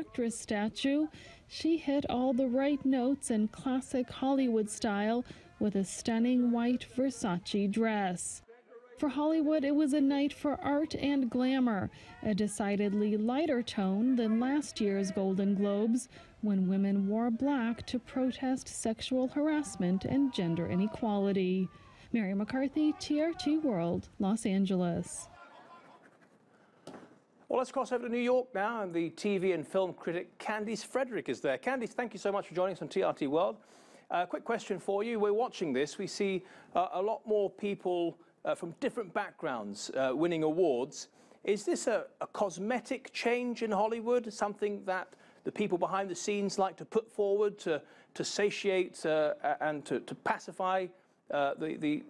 actress statue. She hit all the right notes in classic Hollywood style with a stunning white Versace dress. For Hollywood, it was a night for art and glamour, a decidedly lighter tone than last year's Golden Globes, when women wore black to protest sexual harassment and gender inequality. Mary McCarthy, TRT World, Los Angeles. Well, let's cross over to New York now, and the TV and film critic Candice Frederick is there. Candice, thank you so much for joining us on TRT World. Quick question for you. We're watching this. We see a lot more people from different backgrounds winning awards. Is this a cosmetic change in Hollywood, something that the people behind the scenes like to put forward to satiate and to pacify the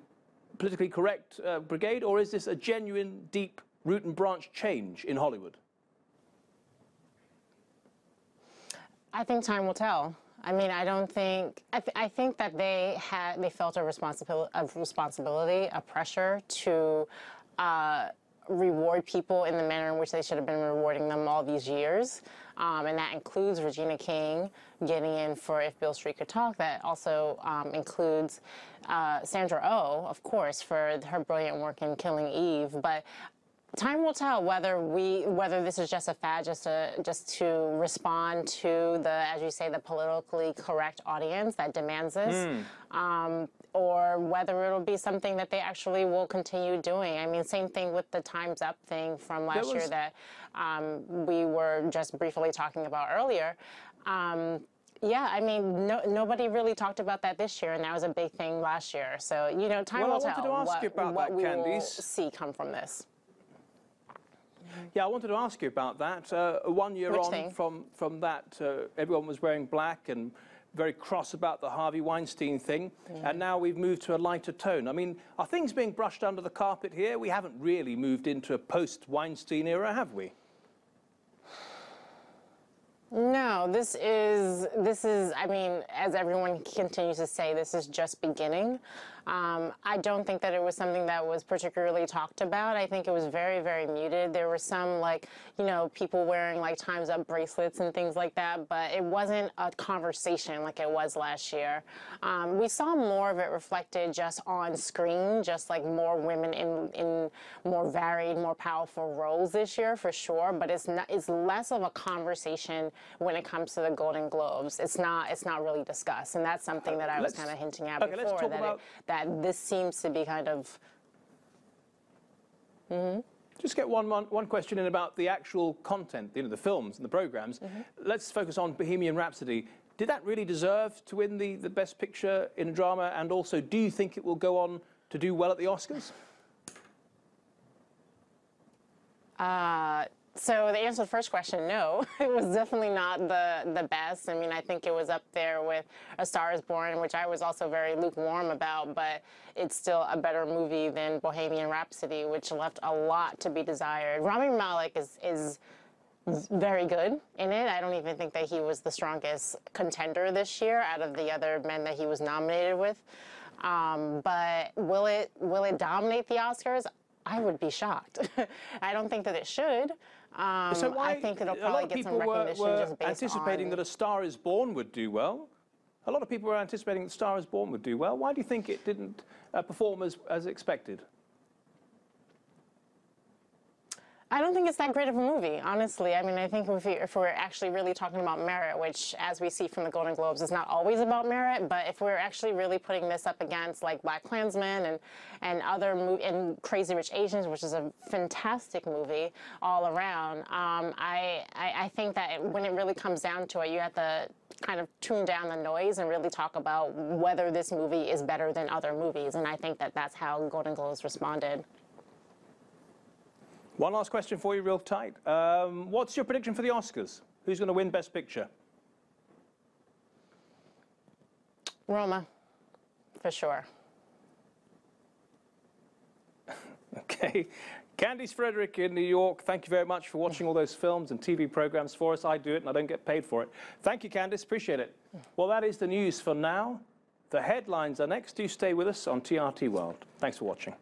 politically correct brigade, or is this a genuine, deep, root and branch change in Hollywood? I think time will tell. I mean, I don't think. I think that they felt a responsibility, a pressure to reward people in the manner in which they should have been rewarding them all these years, and that includes Regina King getting in for If Beale Street Could Talk. That also includes Sandra Oh, of course, for her brilliant work in Killing Eve, but. Time will tell whether this is just a fad, just to respond to the, as you say, the politically correct audience that demands this, or whether it'll be something that they actually will continue doing. I mean, same thing with the Time's Up thing from last year that we were just briefly talking about earlier. Yeah, I mean, nobody really talked about that this year, and that was a big thing last year. So, you know, time will tell what we will see come from this. Yeah, I wanted to ask you about that. 1 year on from that, everyone was wearing black and very cross about the Harvey Weinstein thing, and now we've moved to a lighter tone. I mean, are things being brushed under the carpet here? We haven't really moved into a post-Weinstein era, have we? No, this is, I mean, as everyone continues to say, this is just beginning. I don't think that it was something that was particularly talked about. I think it was very, very muted. There were some, like, you know, people wearing, like, Time's Up bracelets and things like that, but it wasn't a conversation like it was last year. We saw more of it reflected just on screen, just, like, more women in more varied, more powerful roles this year, for sure, but it's less of a conversation when it comes to the Golden Globes. It's not really discussed, and that's something that I was kind of hinting at before, that this seems to be kind of... Just get one question in about the actual content, you know, the films and the programs. Let's focus on Bohemian Rhapsody. Did that really deserve to win the Best Picture in a drama? And also, do you think it will go on to do well at the Oscars? So the answer to the first question, no. It was definitely not the best. I mean, I think it was up there with A Star is Born, which I was also very lukewarm about, but it's still a better movie than Bohemian Rhapsody, which left a lot to be desired. Rami Malek is very good in it. I don't even think that he was the strongest contender this year out of the other men that he was nominated with. But will it dominate the Oscars? I would be shocked. I don't think that it should. So why, I think it'll probably get some recognition just based on... anticipating that A Star is Born would do well. A lot of people were anticipating that A Star is Born would do well. Why do you think it didn't perform as expected? I don't think it's that great of a movie, honestly. I mean, I think if we're actually really talking about merit, which, as we see from the Golden Globes, is not always about merit, but if we're actually really putting this up against, like, BlacKkKlansman and other and Crazy Rich Asians, which is a fantastic movie all around, I think that when it really comes down to it, you have to kind of tune down the noise and really talk about whether this movie is better than other movies, and I think that that's how Golden Globes responded. One last question for you, real tight. What's your prediction for the Oscars? Who's going to win Best Picture? Roma, for sure. Okay. Candice Frederick in New York, thank you very much for watching all those films and TV programs for us. I do it and I don't get paid for it. Thank you, Candice. Appreciate it. Well, that is the news for now. The headlines are next. Do stay with us on TRT World. Thanks for watching.